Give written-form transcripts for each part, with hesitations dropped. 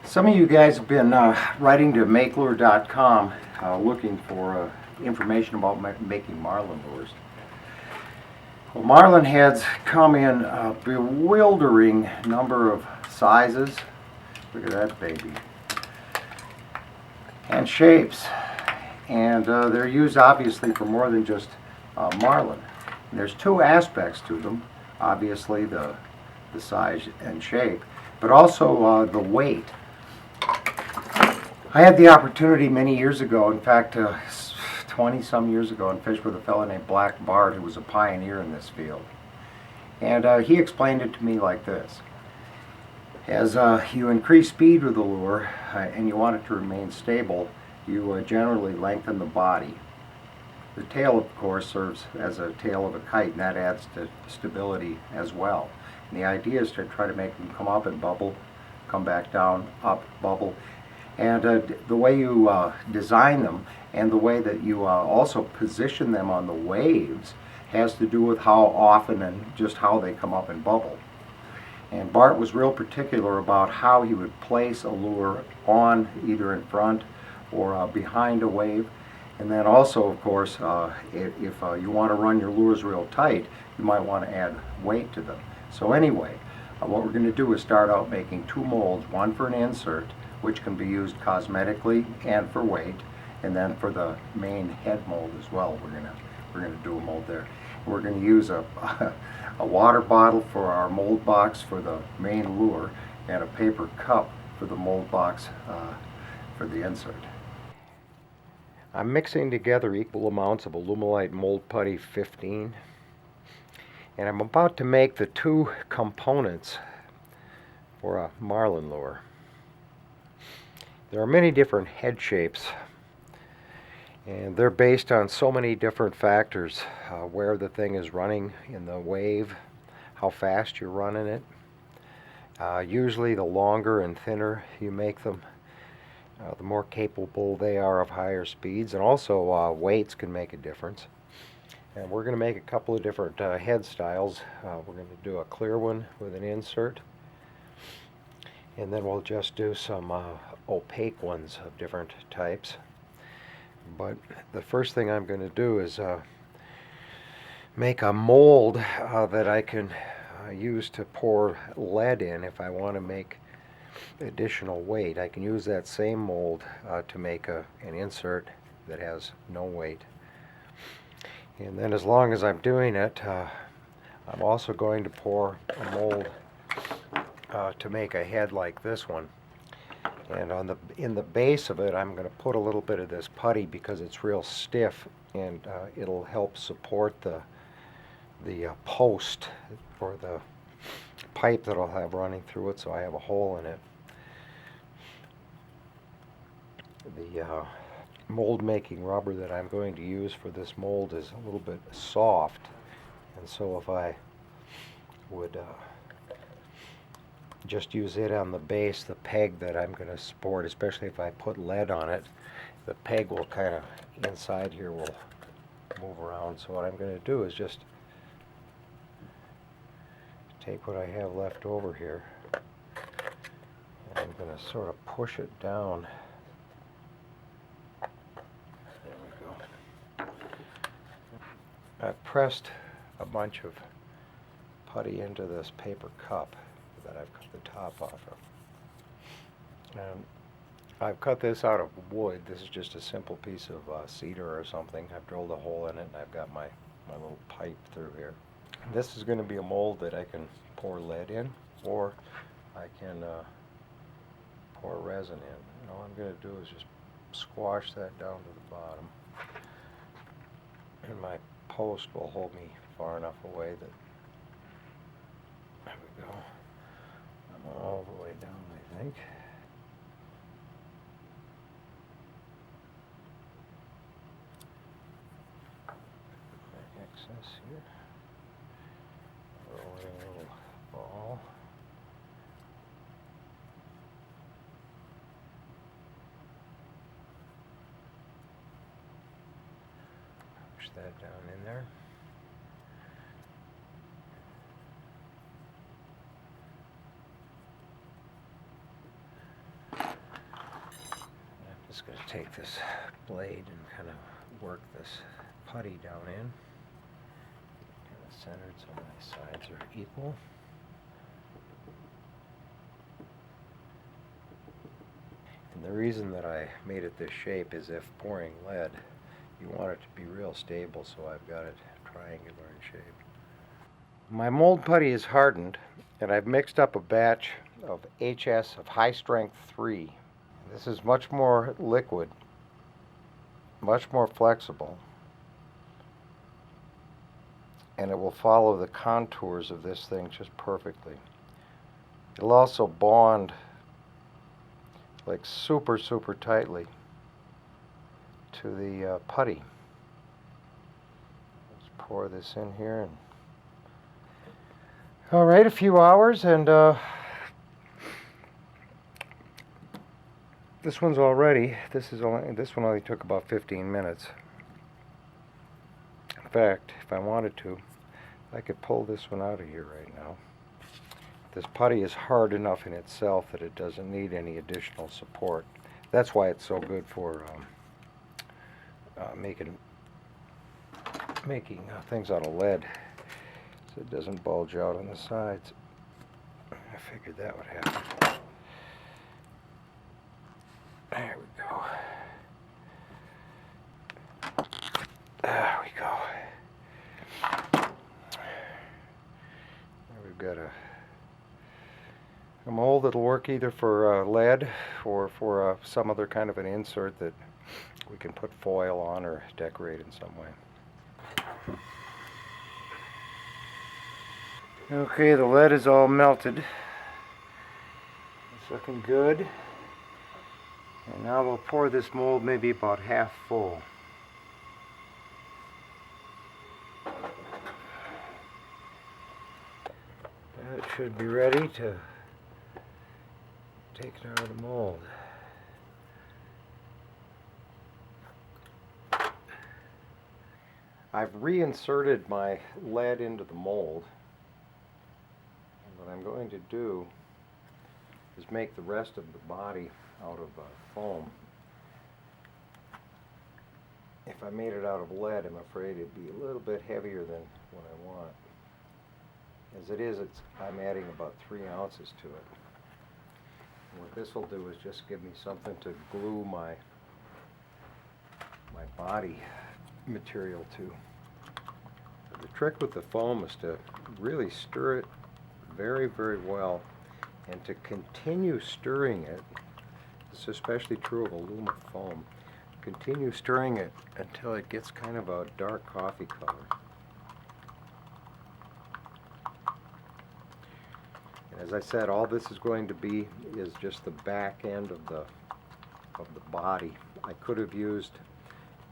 Some of you guys have been writing to MakeLure.com looking for information about making Marlin lures. Well, Marlin heads come in a bewildering number of sizes. Look at that baby. And shapes. And they're used obviously for more than just Marlin. And there's two aspects to them. Obviously the size and shape, but also the weight. I had the opportunity many years ago, in fact 20 some years ago, and fished with a fellow named Black Bart, who was a pioneer in this field. And he explained it to me like this. As you increase speed with the lure and you want it to remain stable, you generally lengthen the body. The tail, of course, serves as a tail of a kite, and that adds to stability as well. And the idea is to try to make them come up and bubble, come back down, up, bubble. And the way you design them and the way that you also position them on the waves has to do with how often and just how they come up and bubble. And Bart was real particular about how he would place a lure on either in front or behind a wave. And then also, of course, if you want to run your lures real tight, you might want to add weight to them. So anyway, what we're going to do is start out making two molds, one for an insert, which can be used cosmetically and for weight, and then for the main head mold as well. We're gonna do a mold there. We're going to use a water bottle for our mold box for the main lure, and a paper cup for the mold box for the insert. I'm mixing together equal amounts of Alumilite Mold Putty 15, and I'm about to make the two components for a Marlin lure. There are many different head shapes, and they're based on so many different factors. Where the thing is running in the wave, how fast you're running it. Usually the longer and thinner you make them, the more capable they are of higher speeds, and also weights can make a difference. And we're going to make a couple of different head styles. We're going to do a clear one with an insert, and then we'll just do some opaque ones of different types. But the first thing I'm going to do is make a mold that I can use to pour lead in if I want to make additional weight. I can use that same mold to make an insert that has no weight. And then as long as I'm doing it, I'm also going to pour a mold to make a head like this one. And in the base of it, I'm going to put a little bit of this putty because it's real stiff, and it'll help support the post or the pipe that I'll have running through it, so I have a hole in it. The mold making rubber that I'm going to use for this mold is a little bit soft, and so if I would just use it on the base, the peg that I'm going to support, especially if I put lead on it, the peg will kind of, inside here will move around. So what I'm going to do is just take what I have left over here, and I'm going to sort of push it down. There we go. I've pressed a bunch of putty into this paper cup that I've cut the top off of. And I've cut this out of wood. This is just a simple piece of cedar or something. I've drilled a hole in it, and I've got my little pipe through here. This is going to be a mold that I can pour lead in, or I can pour resin in. And all I'm going to do is just squash that down to the bottom, and my post will hold me far enough away that, there we go, I'm all the way down, I think. Excess here. Roll in a little ball. Push that down in there. take this blade and kind of work this putty down in. Kind of centered so my sides are equal. And the reason that I made it this shape is if pouring lead, you want it to be real stable, so I've got it triangular in shape. My mold putty is hardened, and I've mixed up a batch of HS of High Strength 3. This is much more liquid, much more flexible, and it will follow the contours of this thing just perfectly. It'll also bond like super tightly to the putty. Let's pour this in here. And all right, a few hours, and this one's all ready. This one only took about 15 minutes. In fact, if I wanted to, I could pull this one out of here right now. This putty is hard enough in itself that it doesn't need any additional support. That's why it's so good for making things out of lead, so it doesn't bulge out on the sides. I figured that would happen. There we go. There we go. Now we've got a mold that'll work either for lead or for some other kind of an insert that we can put foil on or decorate in some way. Okay, the lead is all melted. It's looking good. And now we'll pour this mold maybe about half full. That should be ready to take it out of the mold. I've reinserted my lead into the mold. And what I'm going to do is make the rest of the body out of foam. If I made it out of lead, I'm afraid it'd be a little bit heavier than what I want. As it is, I'm adding about 3 ounces to it. And what this will do is just give me something to glue my body material to. The trick with the foam is to really stir it very well, and to continue stirring it. This is especially true of aluminum foam. Continue stirring it until it gets kind of a dark coffee color. And as I said, all this is going to be is just the back end of the body. I could have used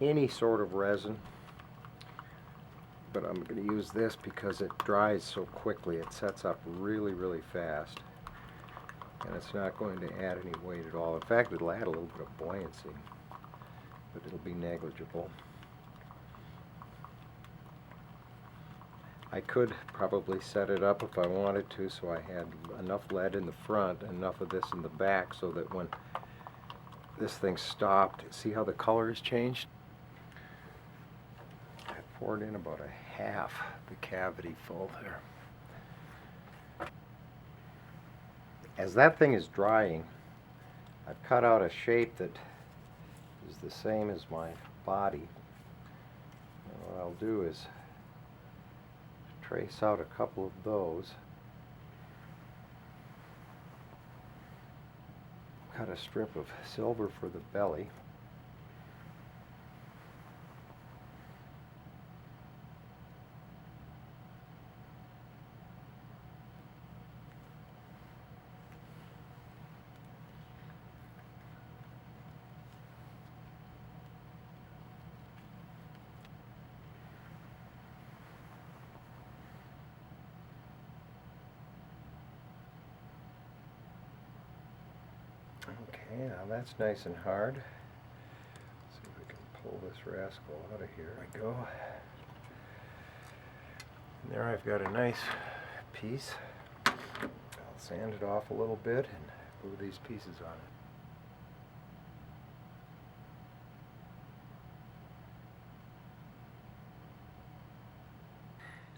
any sort of resin, but I'm going to use this because it dries so quickly. It sets up really fast, and it's not going to add any weight at all. In fact, it'll add a little bit of buoyancy, but it'll be negligible. I could probably set it up if I wanted to, so I had enough lead in the front, enough of this in the back, so that when this thing stopped, see how the color has changed? I poured in about a half the cavity full there. As that thing is drying, I've cut out a shape that is the same as my body. And what I'll do is trace out a couple of those. Cut a strip of silver for the belly. Okay, now that's nice and hard. Let's see if we can pull this rascal out of here. There we go. And there I've got a nice piece. I'll sand it off a little bit and glue these pieces on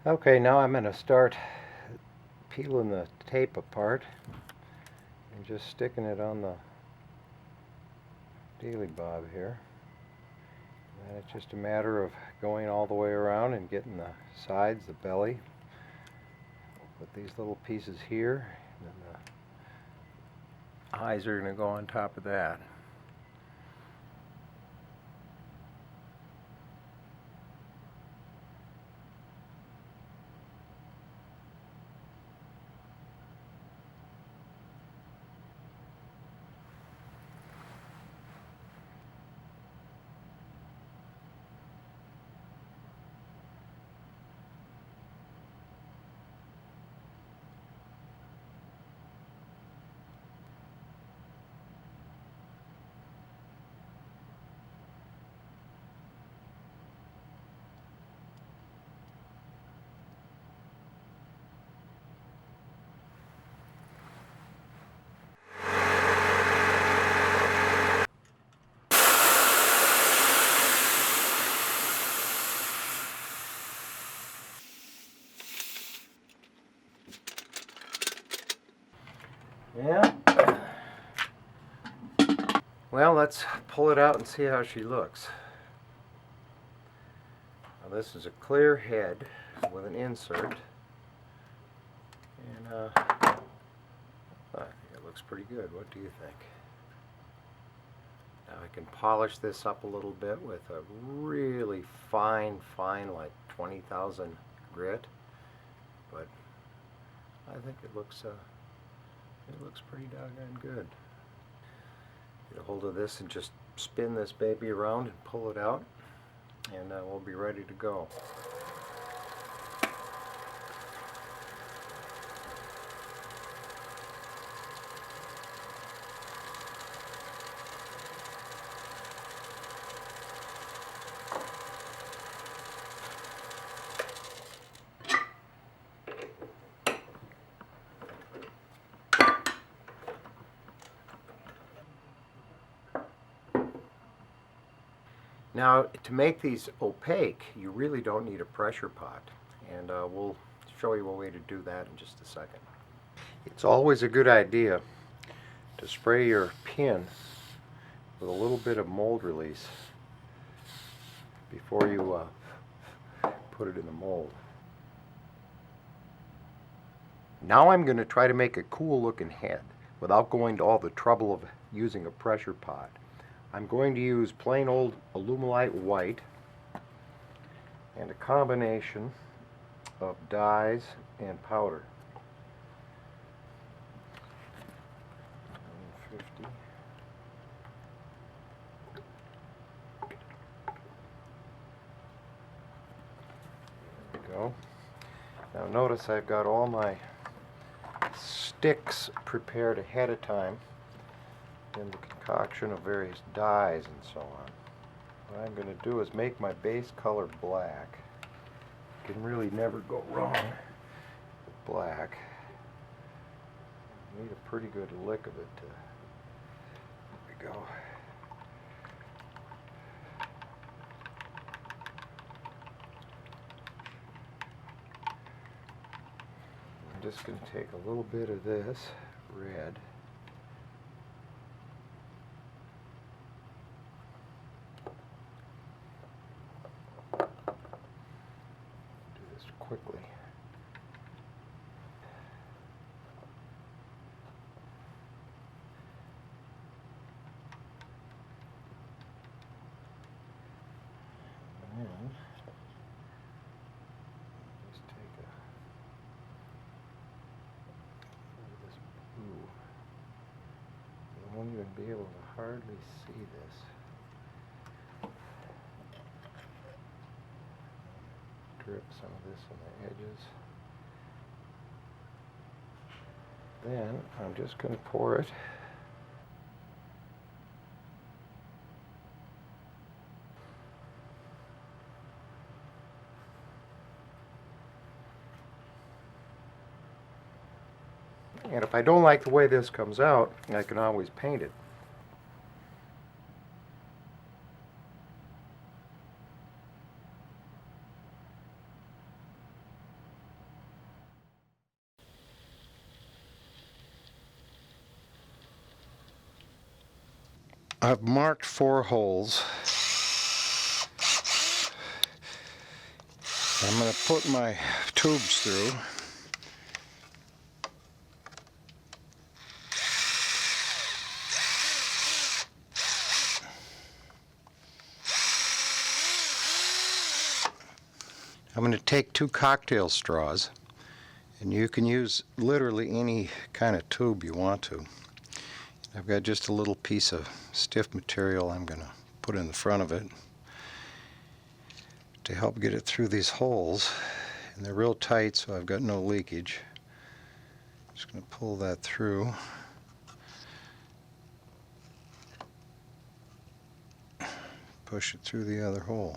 Okay, now I'm going to start peeling the tape apart and just sticking it on the daily bob here. And it's just a matter of going all the way around and getting the sides, the belly. Put these little pieces here, and then the eyes are going to go on top of that. Yeah. Well, let's pull it out and see how she looks. Now, this is a clear head with an insert. And I think it looks pretty good. What do you think? Now I can polish this up a little bit with a really fine like 20,000 grit. But I think it looks pretty doggone good. Get a hold of this and just spin this baby around and pull it out, and we'll be ready to go. Now, to make these opaque, you really don't need a pressure pot, and we'll show you a way to do that in just a second. It's always a good idea to spray your pin with a little bit of mold release before you put it in the mold. Now I'm going to try to make a cool looking head without going to all the trouble of using a pressure pot. I'm going to use plain old Alumilite white and a combination of dyes and powder. 150. There we go. Now notice I've got all my sticks prepared ahead of time in the concoction of various dyes and so on. What I'm going to do is make my base color black. You can really never go wrong with black. You need a pretty good lick of it. There we go. I'm just going to take a little bit of this red. Quickly. And then just take a look at this blue. You won't even be able to hardly see this. Drip some of this on the edges. Then I'm just going to pour it and if I don't like the way this comes out, I can always paint it. I've marked 4 holes. I'm going to put my tubes through. I'm going to take 2 cocktail straws, and you can use literally any kind of tube you want to. I've got just a little piece of stiff material I'm going to put in the front of it to help get it through these holes, and they're real tight so I've got no leakage. Just going to pull that through. Push it through the other hole.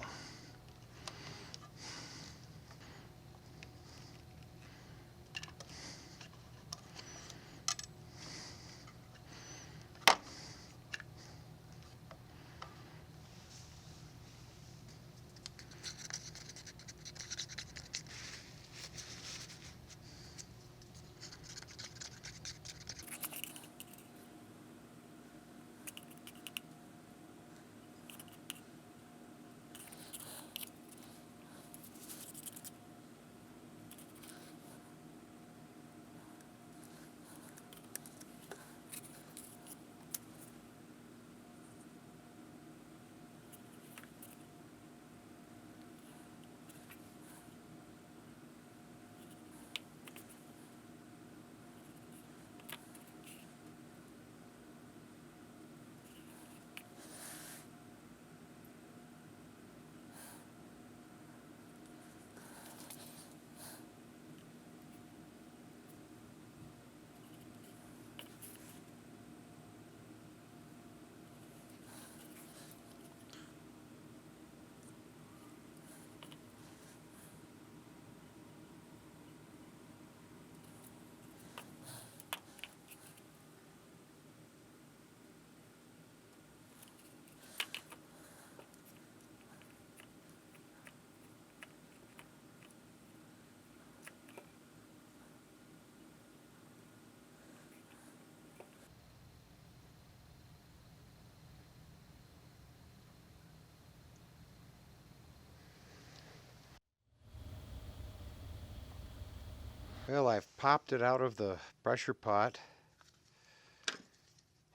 Well, I've popped it out of the pressure pot,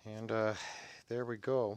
and there we go.